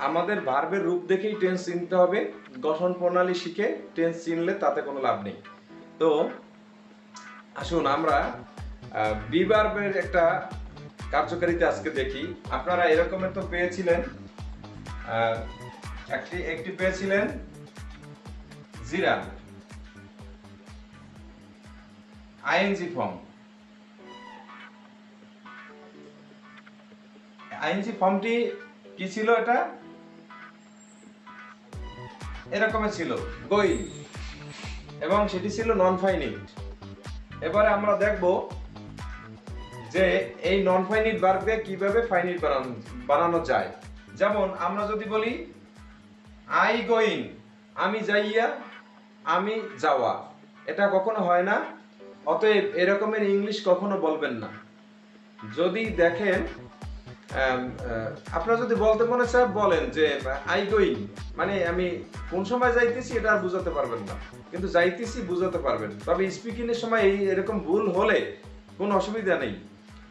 আমাদের ভার্বের রূপ দেখেই টেন্স চিনতে হবে। গঠন প্রণালী শিখে টেন্স চিনলে তাতে কোনো লাভ নেই। তো আসুন আমরা বি ভার্বের একটা কার্যকারিতা আজকে দেখি। আপনারা এরকমের তো পেয়েছিলেন, একটি পেয়েছিলেন জিরান আইএনজি ফর্ম। আইএনজি ফর্মটি কি ছিল? এটা এরকমের ছিল, গোয়িং, এবং সেটি ছিল নন ফাইনিট। এবারে আমরা দেখব যে এই নন ফাইনিট ভার্বকে কিভাবে ফাইনিট বানানো যায়। যেমন আমরা যদি বলি আই গোয়িং, আমি যাইয়া, আমি যাওয়া, এটা কখনো হয় না। অতএব এরকমের ইংলিশ কখনো বলবেন না। যদি দেখেন আপনারা যদি বলতে মনে চায় বলেন যে আই গোয়িং, মানে আমি কোন সময় যাইতেছি এটা আর বুঝাতে পারবেন না, কিন্তু যাইতেছি বুঝাতে পারবেন। তবে স্পিকিং এর সময় এই এরকম ভুল হলে কোনো অসুবিধা নেই।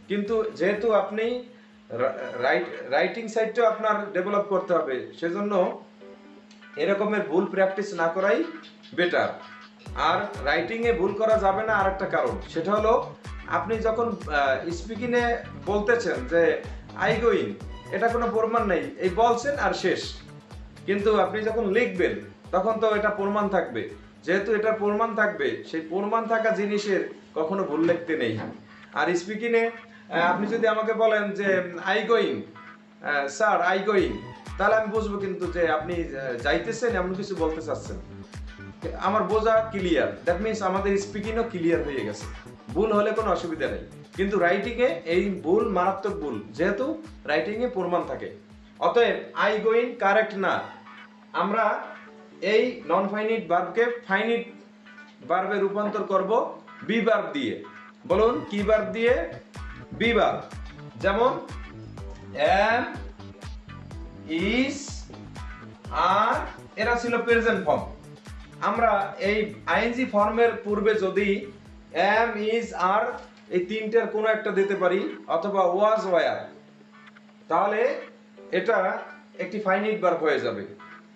কিন্তু যেহেতু আপনি রাইটিং সাইডটাও আপনার ডেভেলপ করতে হবে, সেজন্য এরকমের ভুল প্র্যাকটিস না করাই বেটার। আর রাইটিং এ ভুল করা যাবে না আরেকটা কারণ, সেটা হলো আপনি যখন স্পিকিং এ বলতেছেন যে আই গোয়িং, এটা কোনো প্রমাণ নেই, এই বলছেন আর শেষ। কিন্তু আপনি যখন লিখবেন তখন তো এটা প্রমাণ থাকবে। যেহেতু এটা প্রমাণ থাকবে, সেই প্রমাণ থাকা জিনিসের কখনো ভুল লিখতে নেই। আর স্পিকিং এ আপনি যদি আমাকে বলেন যে I going sir, I going, তাহলে আমি বুঝবো কিন্তু যে আপনি যাইতেছেন এমন কিছু বলতে চাচ্ছেন। আমার বোঝা ক্লিয়ার, দ্যাট মিনস আমাদের স্পিকিংও ক্লিয়ার হয়ে গেছে। ভুল হলে কোনো অসুবিধা নেই। কিন্তু রাইটিং এ এই ভুল মারাত্মক ভুল, যেহেতু রাইটিং এ প্রমাণ থাকে। অতএব আই গোয়িং কারেক্ট না। আমরা এই নন ফাইনিট ভার্বকে ফাইনিট ভার্বে রূপান্তর করব বি ভার্ব দিয়ে। বলুন কি ভার্ব দিয়ে? Be verb. যেমন এম, ইজ, আর, এরা ছিল প্রেজেন্ট ফর্ম। আমরা এই আইএনজি ফর্মের পূর্বে যদি এম, ইজ, আর এই তিনটার কোনো একটা দিতে পারি, অথবা ওয়াজ, ওয়ার, তাহলে এটা একটি ফাইনিট ভার্ব হয়ে যাবে।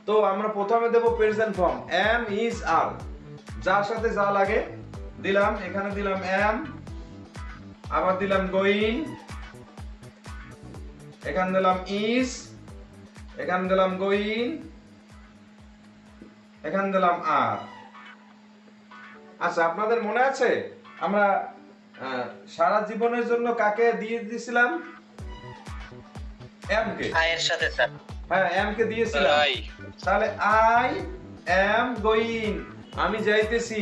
তো আমরা প্রথমে দেব প্রেজেন্ট ফর্ম এম, ইজ, আর, যার সাথে যা লাগে দিলাম। এখানে দিলাম এম, আবার দিলাম গোয়িং, এখানে দিলাম ইজ, এখানে দিলাম গোয়িং, এখানে দিলাম আর। আচ্ছা, আপনাদের মনে আছে আমরা সারা জীবনের জন্য কাকে দিয়ে দিয়েছিলাম? M K. আই এর সাথে স্যার। হ্যাঁ, এম কে দিয়েছিলাম। তাহলে আই এম গোয়িং, আমি যাইতেছি।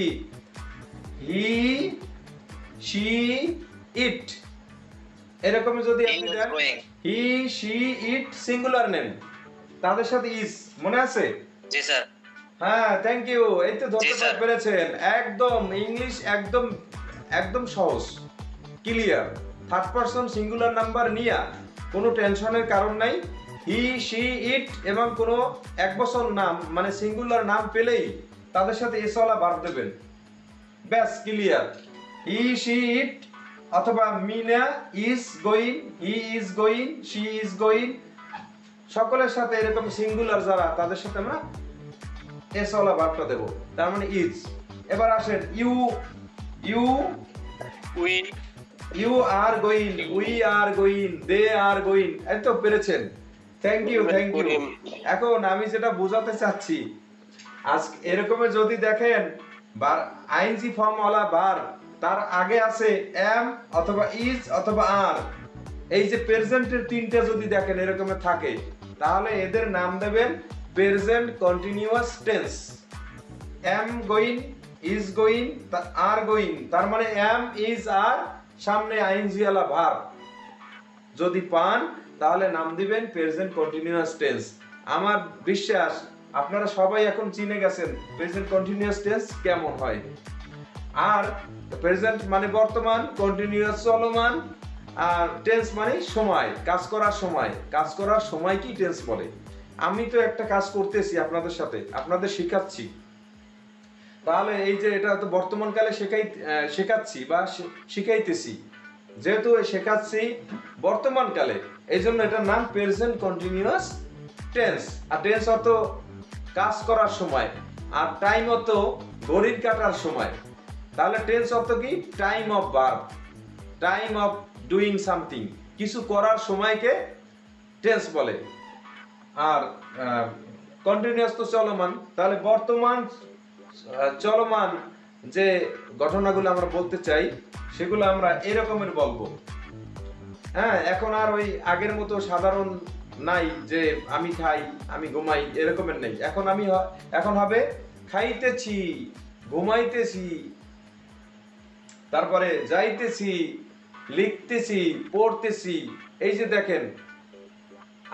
হি, শি, ইট, এরকম যদি আপনি দেন হি, শি, ইট সিঙ্গুলার নেম, তাদের সাথে ইজ, মনে আছে? জি স্যার। হ্যাঁ, থ্যাংক ইউ। এই তো ধরতে পেরেছেন। একদম ইংলিশ একদম একদম সহজ, clear. Third person singular number নিয়ে কোনো টেনশনের কারণ নাই। হি, শি, ইট এবং কোনো এক বচন নাম মানে সিঙ্গুলার নাম পেলেই তাদের সাথে এস ওয়ালা ভার্ব দেবেন, ব্যাস ক্লিয়ার। হি, শি, ইট, অথবা Meena is going, he is going, she is going, সকলের সাথে এরকম সিঙ্গুলার যারা, তাদের সাথে আমরা এস ওয়ালা ভার্বটা দেব, তার মানে ইজ। এবার আসেন you, you, we, you are going, we are going, they are going. এই তো পেরেছেন, থ্যাংক ইউ, থ্যাংক ইউ। এখন আমি যেটা বোঝাতে চাচ্ছি, আজ এরকমের যদি দেখেন আইএনজি ফর্ম ওয়ালা ভার্ব, তার আগে আছে এম অথবা ইজ অথবা আর, এই যে প্রেজেন্টের তিনটা যদি দেখেন এরকমের থাকে, তাহলে এদের নাম দেবেন present continuous tense. Am going, is going, are going, তার মানে এম, ইজ, আর, সামনে আইএনজি ওয়ালা ভার্ব যদি পান, তাহলে নাম দিবেন প্রেজেন্ট কন্টিনিউয়াস টেন্স। আমার বিশ্বাস আপনারা সবাই এখন চিনে গেছেন প্রেজেন্ট কন্টিনিউয়াস টেন্স কেমন হয়। আর প্রেজেন্ট মানে বর্তমান, কন্টিনিউয়াস চলমান, আর টেন্স মানে সময়, কাজ করার সময়। কাজ করার সময় কি টেন্স বলে। আমি তো একটা কাজ করতেছি আপনাদের সাথে, আপনাদের শেখাচ্ছি, তাহলে এই যে এটা তো বর্তমান কালে শেখাচ্ছি বা শিখাইতেছি, যেহেতু শেখাচ্ছি বর্তমান কালে, এই জন্য এটার নাম প্রেজেন্ট কন্টিনিউয়াস টেন্স, আর টেন্স অর্থ কাজ করার সময়, আর টাইম অর্থ ঘড়ির কাটার সময়। তাহলে টেন্স অর্থ কি? Time of verb, time of doing something, কিছু করার সময়কে টেন্স বলে। আর কন্টিনিউয়াস তো চলমান, তাহলে বর্তমান চলমান যে ঘটনাগুলো আমরা বলতে চাই সেগুলো আমরা এরকমের বলবো। হ্যাঁ, এখন আর ওই আগের মতো সাধারণ নাই যে আমি খাই, আমি ঘুমাই, এরকমের নেই। এখন হবে খাইতেছি, ঘুমাইতেছি, তারপরে যাইতেছি, লিখতেছি, পড়তেছি। এই যে দেখেন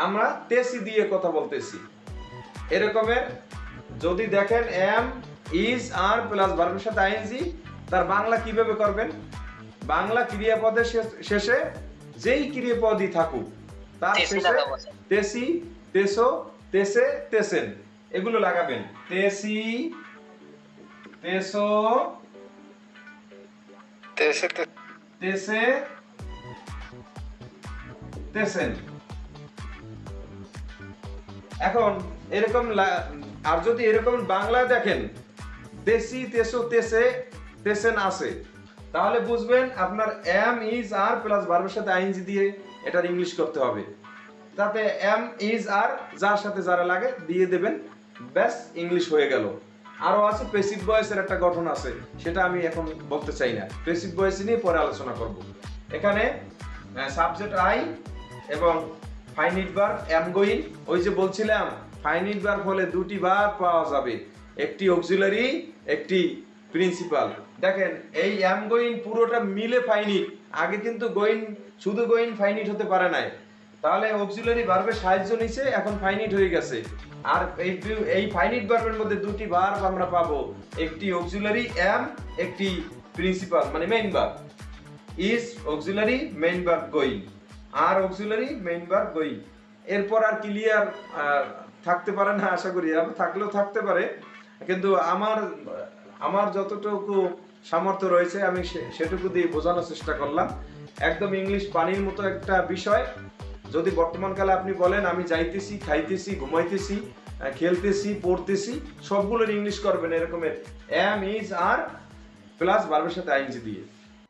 আমরা তেসি দিয়ে কথা বলতেছি। এরকমের যদি দেখেন এম, ইজ, আর প্লাস ভার্বের সাথে আইএনজি, তার বাংলা কিভাবে করবেন? বাংলা ক্রিয়াপদের শেষে যেই ক্রিয়াপদই থাকুক তার শেষে তেসি, তেসো, তেসে, তেসেন এগুলো লাগাবেন। তেসি, তেসো, তেসে, তেসেন। এখন এরকম আর যদি এরকম বাংলায় দেখেন তেসি, তেসো, তেসে, তেসেন আছে, তাহলে বুঝবেন আপনার এম, ইজ, আর প্লাস ভার্বের সাথে আইএনজি দিয়ে এটার ইংলিশ করতে হবে। তাতে এম, ইজ, আর যার সাথে যারা লাগে দিয়ে দেবেন, ব্যাস ইংলিশ হয়ে গেল। আরো আছে প্যাসিভ ভয়েসের একটা গঠন আছে, সেটা আমি এখন বলতে চাই না, প্যাসিভ ভয়েস নিয়ে পরে আলোচনা করব। এখানে সাবজেক্ট আই এবং ফাইনিট ভার্ব এম গোইং। ওই যে বলছিলাম ফাইনিট ভার্ব হলে দুটি ভার্ব পাওয়া যাবে, একটি অক্সিলারি, একটি প্রিন্সিপাল। দেখেন এই এম গোইং পুরোটা মিলে ফাইনিট, আগে কিন্তু গোইং শুধু গোইং ফাইনিট হতে পারে নাই, তাহলে অক্সিলারি ভার্বের সাহায্য নিছে, এখন ফাইনিট হয়ে গেছে। আর এই ফাইনিট ভার্বের মধ্যে দুটি ভার্ব আমরা পাবো, একটি অক্সিলারি এম, একটি প্রিন্সিপাল মানে main verb. Is auxiliary, main verb going, are auxiliary, main verb going. এরপর আর ক্লিয়ার থাকতে পারে না আশা করি, থাকলেও থাকতে পারে, কিন্তু আমার যতটুকু সামর্থ্য রয়েছে আমি সেটুকু দিয়ে বোঝানোর চেষ্টা করলাম। একদম ইংলিশ পানির মতো একটা বিষয়। যদি বর্তমানকালে আপনি বলেন আমি যাইতেছি, খাইতেছি, ঘুমাইতেছি, খেলতেছি, পড়তেছি, সবগুলোর ইংলিশ করবেন এরকমের এম, ইজ, আর প্লাস ভার্বের সাথে আইএনজি দিয়ে।